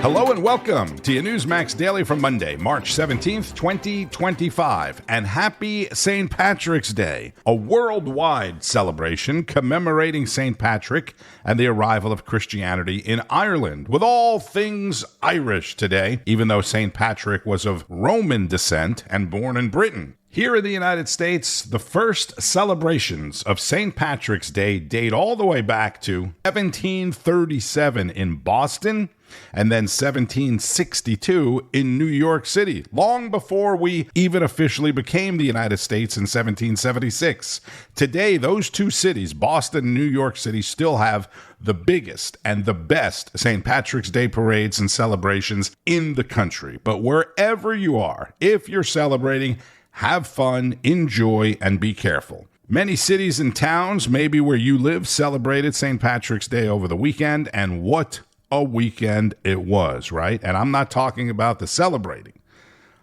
Hello and welcome to your Newsmax Daily for Monday, March 17th, 2025. And happy St. Patrick's Day, a worldwide celebration commemorating St. Patrick and the arrival of Christianity in Ireland, with all things Irish today, even though St. Patrick was of Roman descent and born in Britain. Here in the United States, the first celebrations of St. Patrick's Day date all the way back to 1737 in Boston, and then 1762 in New York City, long before we even officially became the United States in 1776. Today, those two cities, Boston and New York City, still have the biggest and the best St. Patrick's Day parades and celebrations in the country. But wherever you are, if you're celebrating, have fun, enjoy, and be careful. Many cities and towns, maybe where you live, celebrated St. Patrick's Day over the weekend, and what a weekend it was, right? And I'm not talking about the celebrating.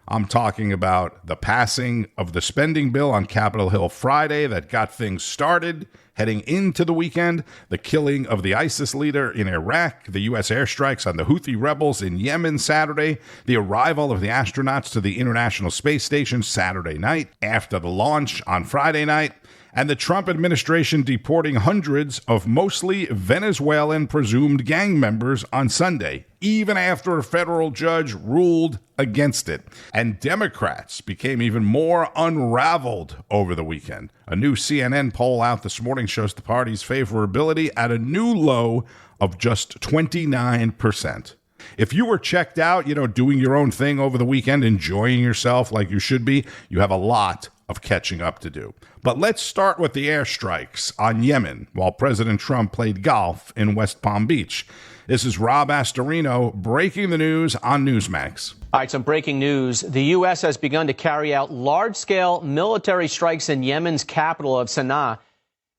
I'm talking about the passing of the spending bill on Capitol Hill Friday that got things started heading into the weekend, the killing of the ISIS leader in Iraq, the U.S. airstrikes on the Houthi rebels in Yemen Saturday, the arrival of the astronauts to the International Space Station Saturday night after the launch on Friday night, and the Trump administration deporting hundreds of mostly Venezuelan presumed gang members on Sunday, even after a federal judge ruled against it. And Democrats became even more unraveled over the weekend. A new CNN poll out this morning shows the party's favorability at a new low of just 29%. If you were checked out, doing your own thing over the weekend, enjoying yourself like you should be, you have a lot of catching up to do. But let's start with the airstrikes on Yemen while President Trump played golf in West Palm Beach. This is Rob Astorino breaking the news on Newsmax. All right, some breaking news. The U.S. has begun to carry out large-scale military strikes in Yemen's capital of Sana'a.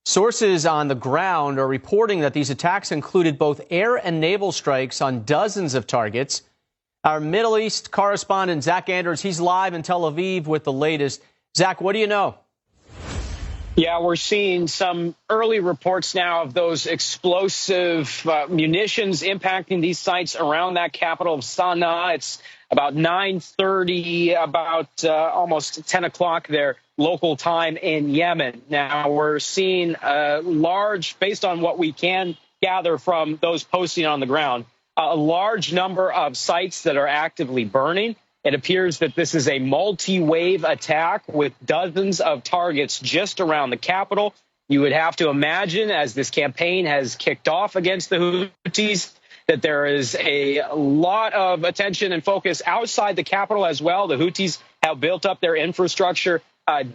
Sources on the ground are reporting that these attacks included both air and naval strikes on dozens of targets. Our Middle East correspondent, Zach Anders, he's live in Tel Aviv with the latest. Zach, what do you know? Yeah, we're seeing some early reports now of those explosive munitions impacting these sites around that capital of Sana'a. It's about 9:30, about almost 10 o'clock there, local time in Yemen. Now, we're seeing a large, based on what we can gather from those posting on the ground, a large number of sites that are actively burning. It appears that this is a multi-wave attack with dozens of targets just around the capital. You would have to imagine, as this campaign has kicked off against the Houthis, that there is a lot of attention and focus outside the capital as well. The Houthis have built up their infrastructure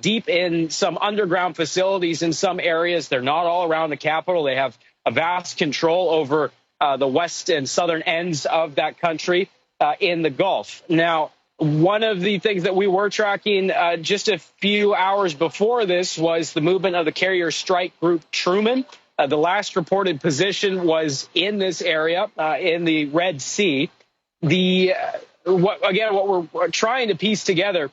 deep in some underground facilities in some areas. They're not all around the capital. They have a vast control over the west and southern ends of that country in the Gulf. Now, one of the things that we were tracking just a few hours before this was the movement of the carrier strike group Truman. The last reported position was in this area in the Red Sea. What we're trying to piece together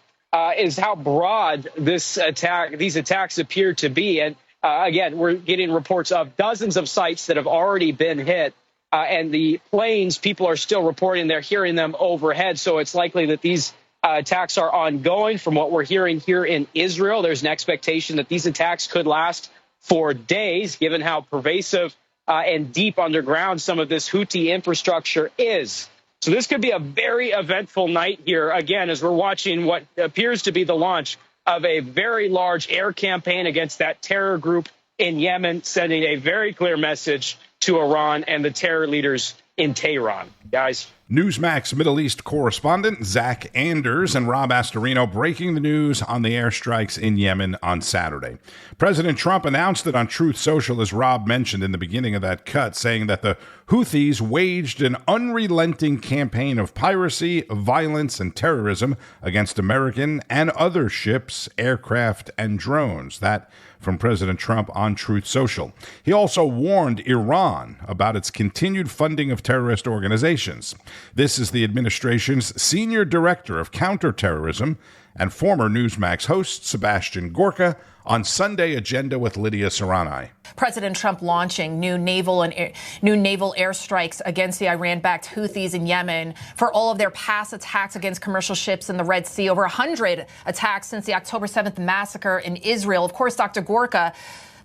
is how broad these attacks appear to be. And again, we're getting reports of dozens of sites that have already been hit. And the planes, people are still reporting they're hearing them overhead. So it's likely that these attacks are ongoing. From what we're hearing here in Israel, there's an expectation that these attacks could last for days, given how pervasive and deep underground some of this Houthi infrastructure is. So this could be a very eventful night here, again, as we're watching what appears to be the launch of a very large air campaign against that terror group in Yemen, sending a very clear message to Iran and the terror leaders in Tehran. Guys. Newsmax Middle East correspondent Zach Anders and Rob Astorino breaking the news on the airstrikes in Yemen on Saturday. President Trump announced it on Truth Social, as Rob mentioned in the beginning of that cut, saying that the Houthis waged an unrelenting campaign of piracy, violence, and terrorism against American and other ships, aircraft, and drones. That from President Trump on Truth Social. He also warned Iran about its continued funding of terrorist organizations. This is the administration's senior director of counterterrorism and former Newsmax host Sebastian Gorka on Sunday Agenda with Lydia Serrani. President Trump launching new naval airstrikes against the Iran-backed Houthis in Yemen for all of their past attacks against commercial ships in the Red Sea. Over 100 attacks since the October 7th massacre in Israel. Of course, Dr. Gorka,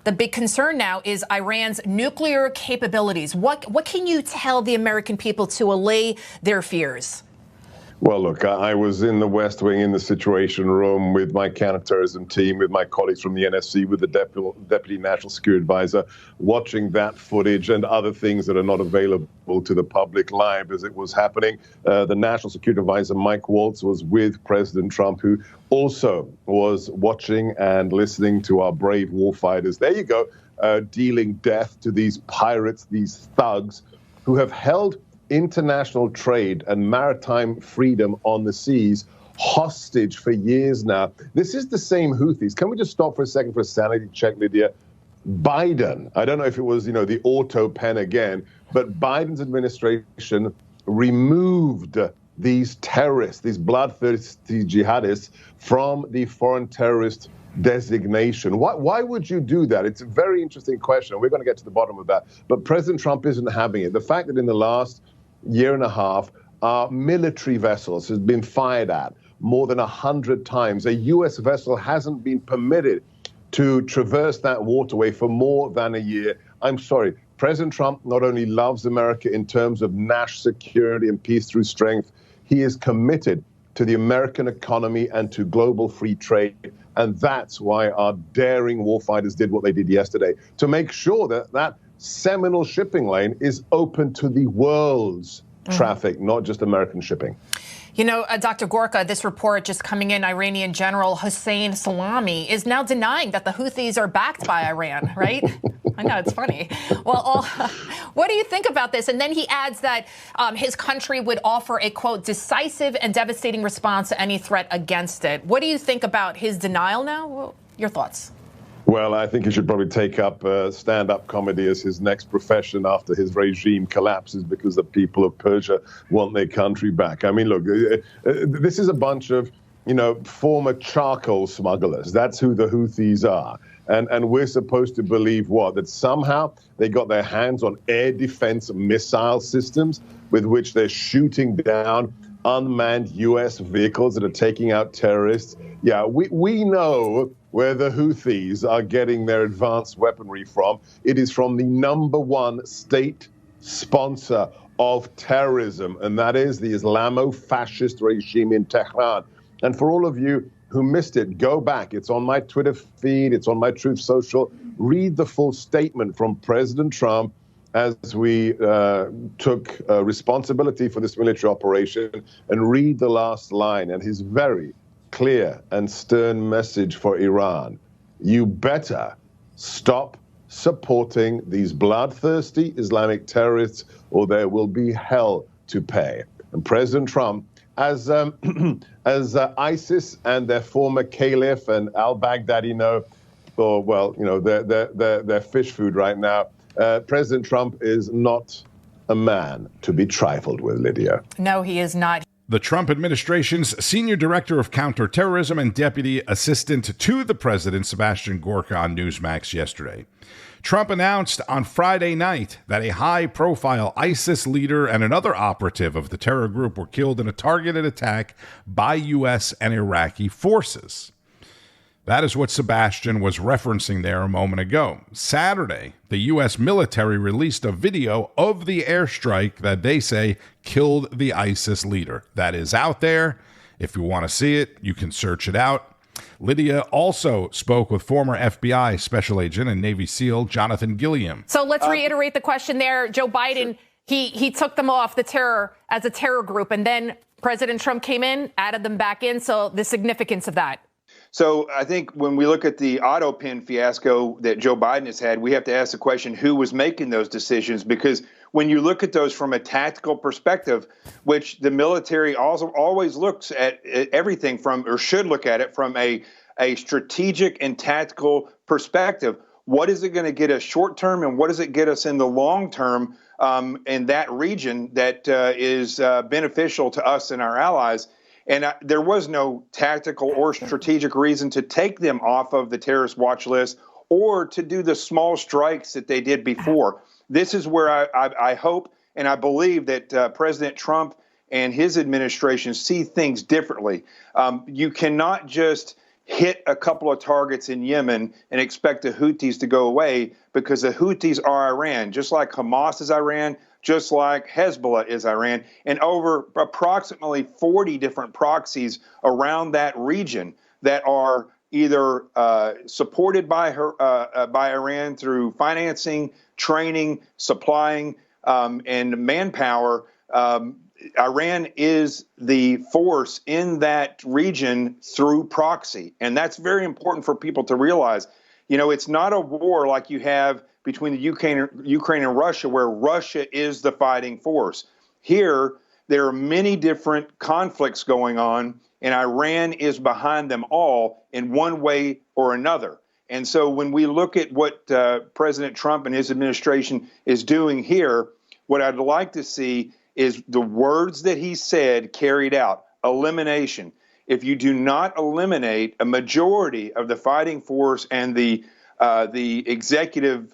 the big concern now is Iran's nuclear capabilities. What can you tell the American people to allay their fears? Well, look, I was in the West Wing in the Situation Room with my counterterrorism team, with my colleagues from the NSC, with the Deputy National Security Advisor, watching that footage and other things that are not available to the public live as it was happening. The National Security Advisor, Mike Waltz, was with President Trump, who also was watching and listening to our brave warfighters. There you go, dealing death to these pirates, these thugs who have held international trade and maritime freedom on the seas hostage for years now. This is the same Houthis. Can we just stop for a second for a sanity check, Lydia? Biden, I don't know if it was, the auto pen again, but Biden's administration removed these terrorists, these bloodthirsty jihadists from the foreign terrorist designation. Why would you do that? It's a very interesting question. We're going to get to the bottom of that. But President Trump isn't having it. The fact that in the last year and a half, our military vessels has been fired at more than 100 times. A U.S. vessel hasn't been permitted to traverse that waterway for more than a year. I'm sorry. President Trump not only loves America in terms of national security and peace through strength, he is committed to the American economy and to global free trade. And that's why our daring warfighters did what they did yesterday, to make sure that that seminal shipping lane is open to the world's traffic, not just American shipping. You know, Dr. Gorka, this report just coming in, Iranian General Hossein Salami is now denying that the Houthis are backed by Iran, right? I know, it's funny. Well, what do you think about this? And then he adds that his country would offer a, quote, decisive and devastating response to any threat against it. What do you think about his denial now? Well, your thoughts? Well, I think he should probably take up stand-up comedy as his next profession after his regime collapses because the people of Persia want their country back. I mean, look, this is a bunch of, former charcoal smugglers. That's who the Houthis are. And we're supposed to believe what? That somehow they got their hands on air defense missile systems with which they're shooting down unmanned U.S. vehicles that are taking out terrorists. Yeah, we know where the Houthis are getting their advanced weaponry from. It is from the #1 state sponsor of terrorism, and that is the Islamo-fascist regime in Tehran. And for all of you who missed it, go back. It's on my Twitter feed. It's on my Truth Social. Read the full statement from President Trump as we took responsibility for this military operation, and read the last line and his very clear and stern message for Iran. You better stop supporting these bloodthirsty Islamic terrorists, or there will be hell to pay. And President Trump, as ISIS and their former caliph and al-Baghdadi know, or they're fish food right now. President Trump is not a man to be trifled with, Lydia. No, he is not. The Trump administration's senior director of counterterrorism and deputy assistant to the president, Sebastian Gorka, on Newsmax yesterday. Trump announced on Friday night that a high-profile ISIS leader and another operative of the terror group were killed in a targeted attack by U.S. and Iraqi forces. That is what Sebastian was referencing there a moment ago. Saturday, the U.S. military released a video of the airstrike that they say killed the ISIS leader. That is out there. If you want to see it, you can search it out. Lydia also spoke with former FBI Special Agent and Navy SEAL Jonathan Gilliam. So let's reiterate the question there. Joe Biden, sure. he took them off the terror as a terror group, and then President Trump came in, added them back in. So the significance of that. So I think when we look at the auto pen fiasco that Joe Biden has had, we have to ask the question, who was making those decisions? Because when you look at those from a tactical perspective, which the military also always looks at everything from, or should look at it from a strategic and tactical perspective, what is it going to get us short term and what does it get us in the long term in that region that is beneficial to us and our allies? And there was no tactical or strategic reason to take them off of the terrorist watch list or to do the small strikes that they did before. This is where I hope and I believe that President Trump and his administration see things differently. You cannot just hit a couple of targets in Yemen and expect the Houthis to go away, because the Houthis are Iran, just like Hamas is Iran, just like Hezbollah is Iran, and over approximately 40 different proxies around that region that are either supported by Iran through financing, training, supplying, and manpower. Iran is the force in that region through proxy, and that's very important for people to realize. You know, it's not a war like you have between the Ukraine and Russia, where Russia is the fighting force. Here, there are many different conflicts going on, and Iran is behind them all in one way or another. And so when we look at what President Trump and his administration is doing here, what I'd like to see is the words that he said carried out. Elimination. If you do not eliminate a majority of the fighting force and the executive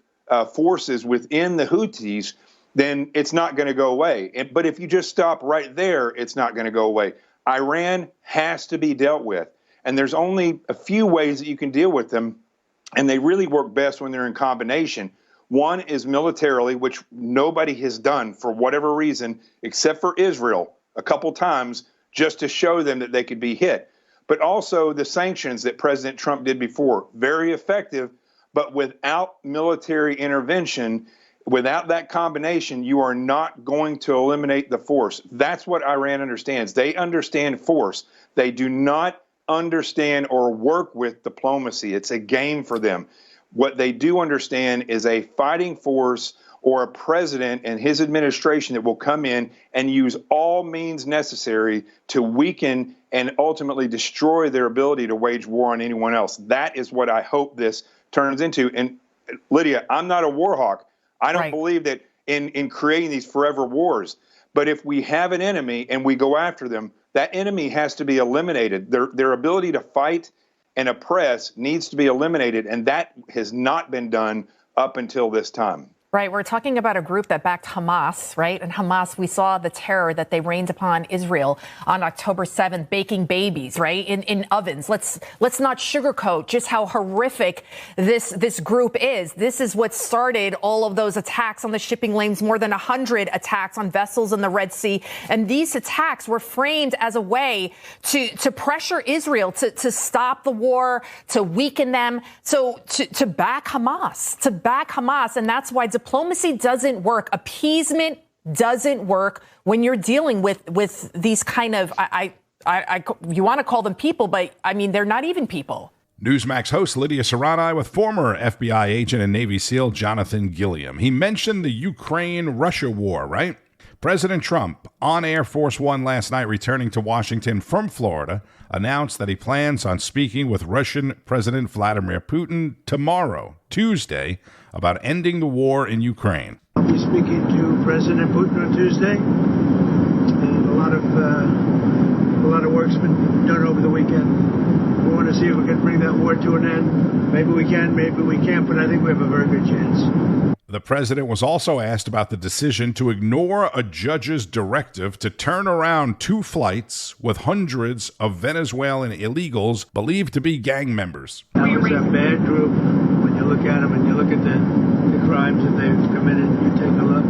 forces within the Houthis, then it's not going to go away. But if you just stop right there, it's not going to go away. Iran has to be dealt with. And there's only a few ways that you can deal with them, and they really work best when they're in combination. One is militarily, which nobody has done for whatever reason, except for Israel a couple times, just to show them that they could be hit. But also the sanctions that President Trump did before, very effective, but without military intervention, Without that combination, you are not going to eliminate the force. That's what Iran understands. They understand force. They do not understand or work with diplomacy. It's a game for them. What they do understand is a fighting force or a president and his administration that will come in and use all means necessary to weaken and ultimately destroy their ability to wage war on anyone else. That is what I hope this turns into. And Lydia, I'm not a war hawk. I don't believe that in creating these forever wars. But if we have an enemy and we go after them, that enemy has to be eliminated. Their ability to fight and oppress needs to be eliminated. And that has not been done up until this time. Right. We're talking about a group that backed Hamas, right? And Hamas, we saw the terror that they rained upon Israel on October 7th, baking babies, right, in ovens. Let's not sugarcoat just how horrific this group is. This is what started all of those attacks on the shipping lanes, more than 100 attacks on vessels in the Red Sea. And these attacks were framed as a way to pressure Israel to stop the war, to weaken them. So to back Hamas, and that's why diplomacy doesn't work. Appeasement doesn't work when you're dealing with these kind of, you want to call them people, but I mean, they're not even people. Newsmax host Lydia Serrani with former FBI agent and Navy SEAL Jonathan Gilliam. He mentioned the Ukraine-Russia war, right? President Trump, on Air Force One last night, returning to Washington from Florida, announced that he plans on speaking with Russian President Vladimir Putin tomorrow, Tuesday, about ending the war in Ukraine. I'll be speaking to President Putin on Tuesday, and a lot of work's been done over the weekend. We want to see if we can bring that war to an end. Maybe we can, maybe we can't, but I think we have a very good chance. The president was also asked about the decision to ignore a judge's directive to turn around 2 flights with hundreds of Venezuelan illegals believed to be gang members. That was a bad group. When you look at them and you look at the crimes that they've committed, you take a look.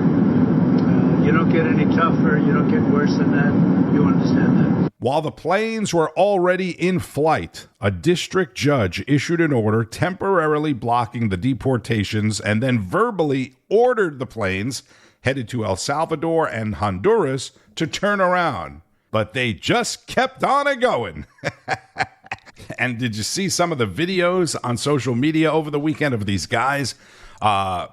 You don't get any tougher. You don't get worse than that. You understand that. While the planes were already in flight, a district judge issued an order temporarily blocking the deportations and then verbally ordered the planes headed to El Salvador and Honduras to turn around. But they just kept on going. And did you see some of the videos on social media over the weekend of these guys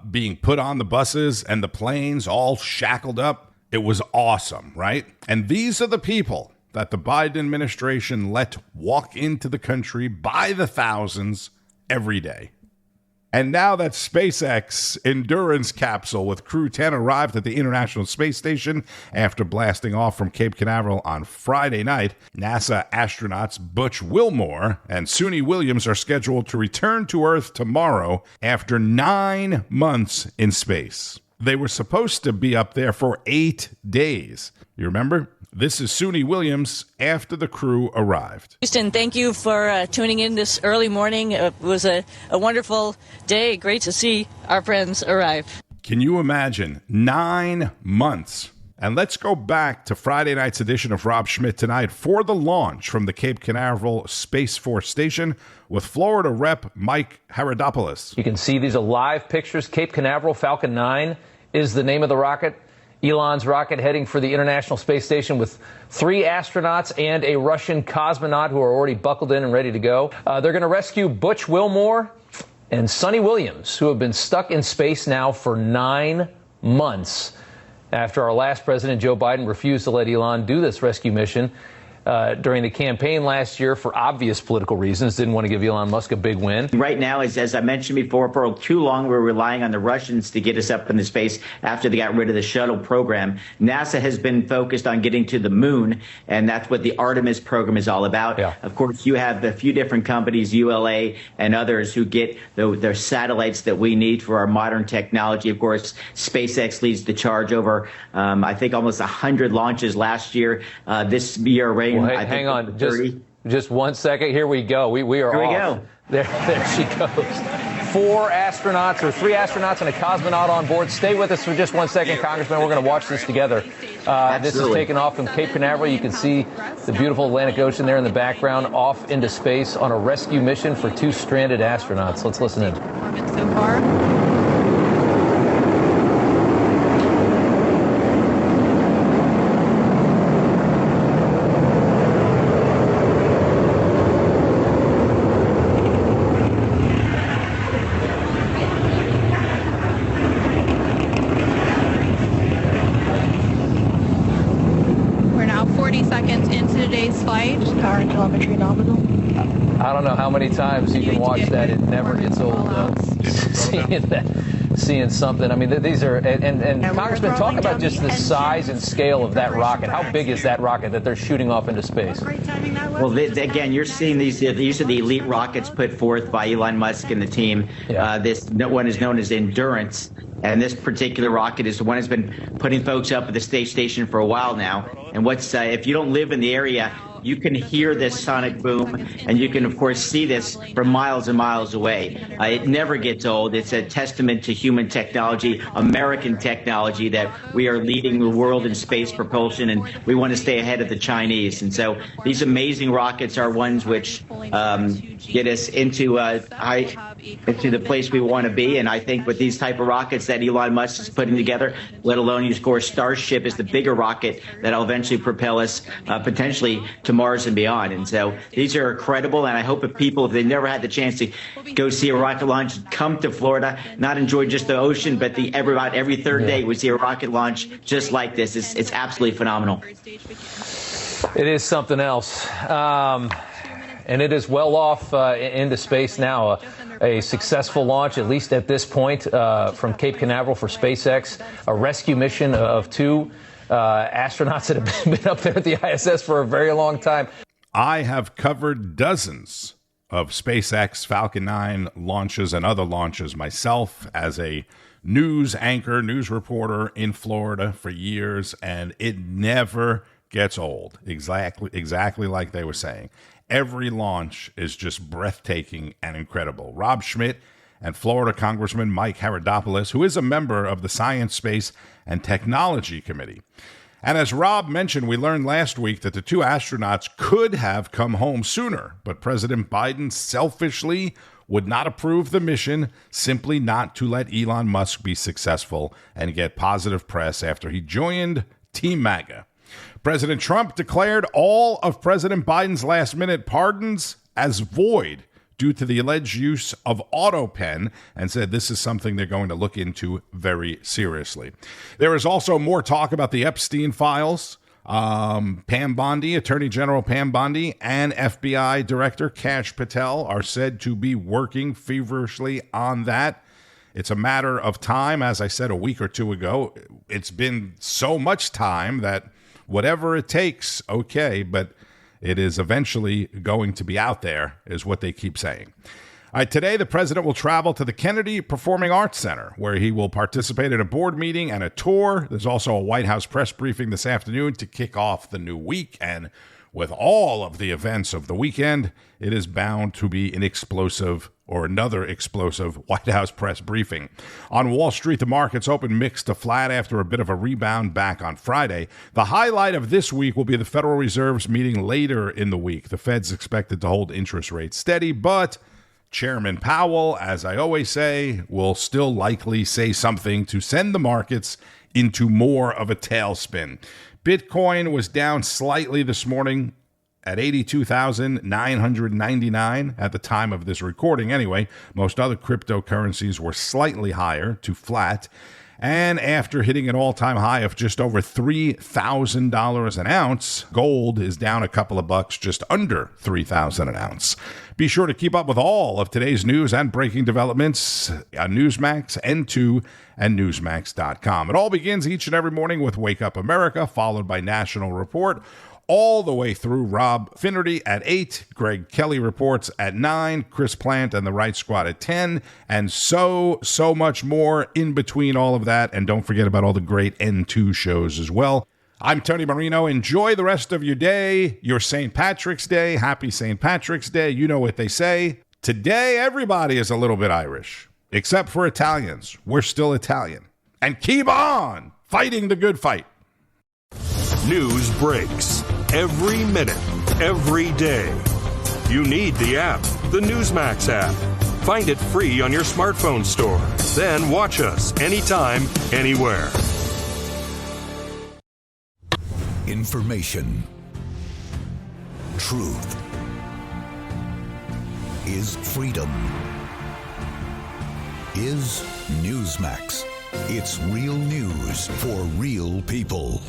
being put on the buses and the planes all shackled up? It was awesome, right? And these are the people that the Biden administration let walk into the country by the thousands every day. And now that SpaceX Endurance capsule with Crew 10 arrived at the International Space Station after blasting off from Cape Canaveral on Friday night, NASA astronauts Butch Wilmore and Suni Williams are scheduled to return to Earth tomorrow after 9 months in space. They were supposed to be up there for 8 days. You remember? This is Suni Williams after the crew arrived. Houston, thank you for tuning in this early morning. It was a wonderful day. Great to see our friends arrive. Can you imagine? 9 months. And let's go back to Friday night's edition of Rob Schmitt Tonight for the launch from the Cape Canaveral Space Force Station with Florida Rep. Mike Haradopoulos. You can see these are live pictures. Cape Canaveral Falcon 9 is the name of the rocket. Elon's rocket heading for the International Space Station with 3 astronauts and a Russian cosmonaut who are already buckled in and ready to go. They're going to rescue Butch Wilmore and Suni Williams, who have been stuck in space now for 9 months after our last president, Joe Biden, refused to let Elon do this rescue mission during the campaign last year for obvious political reasons. Didn't want to give Elon Musk a big win. Right now, as I mentioned before, for too long we're relying on the Russians to get us up into space after they got rid of the shuttle program. NASA has been focused on getting to the moon, and that's what the Artemis program is all about. Yeah. Of course, you have a few different companies, ULA and others, who get their satellites that we need for our modern technology. Of course, SpaceX leads the charge over, I think, almost 100 launches last year. This year, well, hang on, just 1 second. Here we go. We are Here off. We go. There she goes. 4 astronauts or 3 astronauts and a cosmonaut on board. Stay with us for just 1 second, Congressman. We're going to watch this together. This is taking off from Cape Canaveral. You can see the beautiful Atlantic Ocean there in the background, off into space on a rescue mission for 2 stranded astronauts. Let's listen in. So far. telemetry nominal. I don't know how many times you can watch that. It never gets old, seeing something. I mean, these are, and Congressman, talk about just the size and scale of that rocket. How big is that rocket that they're shooting off into space? Well, again, you're seeing these are the elite rockets put forth by Elon Musk and the team. Yeah. This one is known as Endurance. And this particular rocket is the one that's been putting folks up at the space station for a while now. And if you don't live in the area, you can hear this sonic boom, and you can, of course, see this from miles and miles away. It never gets old. It's a testament to human technology, American technology, that we are leading the world in space propulsion, and we want to stay ahead of the Chinese. And so these amazing rockets are ones which get us into the place we want to be. And I think with these type of rockets that Elon Musk is putting together, let alone, of course, Starship is the bigger rocket that will eventually propel us potentially to Mars and beyond. And so these are incredible, and I hope if they've never had the chance to go see a rocket launch, come to Florida, not enjoy just the ocean, but about every third day we see a rocket launch just like this. It's absolutely phenomenal. It is something else. And it is well off into space now. A successful launch, at least at this point, from Cape Canaveral for SpaceX, a rescue mission of two astronauts that have been up there at the ISS for a very long time. I have covered dozens of SpaceX Falcon 9 launches and other launches myself as a news anchor, news reporter in Florida for years, and it never gets old. Exactly like they were saying. Every launch is just breathtaking and incredible. Rob Schmitt and Florida Congressman Mike Haradopoulos, who is a member of the Science, Space, and Technology Committee. And as Rob mentioned, we learned last week that the two astronauts could have come home sooner, but President Biden selfishly would not approve the mission, simply not to let Elon Musk be successful and get positive press after he joined Team MAGA. President Trump declared all of President Biden's last-minute pardons as void due to the alleged use of AutoPen, and said this is something they're going to look into very seriously. There is also more talk about the Epstein files. Pam Bondi, Attorney General Pam Bondi, and FBI Director Kash Patel are said to be working feverishly on that. It's a matter of time. As I said a week or two ago, it's been so much time that whatever it takes, okay, but it is eventually going to be out there, is what they keep saying. All right, today the president will travel to the Kennedy Performing Arts Center, where he will participate in a board meeting and a tour. There's also a White House press briefing this afternoon to kick off the new week. And with all of the events of the weekend, it is bound to be another explosive White House press briefing. On Wall Street, the markets opened mixed to flat after a bit of a rebound back on Friday. The highlight of this week will be the Federal Reserve's meeting later in the week. The Fed's expected to hold interest rates steady, but Chairman Powell, as I always say, will still likely say something to send the markets into more of a tailspin. Bitcoin was down slightly this morning at 82,999 at the time of this recording. Anyway, most other cryptocurrencies were slightly higher to flat. And after hitting an all-time high of just over $3,000 an ounce, gold is down a couple of bucks, just under $3,000 an ounce. Be sure to keep up with all of today's news and breaking developments on Newsmax, N2, and Newsmax.com. It all begins each and every morning with Wake Up America, followed by National Report, all the way through Rob Finnerty at 8, Greg Kelly reports at 9, Chris Plant and the Right Squad at 10, and so much more in between all of that. And don't forget about all the great N2 shows as well. I'm Tony Marino. Enjoy the rest of your day, your St. Patrick's Day. Happy St. Patrick's Day. You know what they say. Today, everybody is a little bit Irish, except for Italians. We're still Italian. And keep on fighting the good fight. News breaks every minute, every day. You need the app, the Newsmax app. Find it free on your smartphone store. Then watch us anytime, anywhere. Information. Truth is freedom. Is Newsmax. It's real news for real people.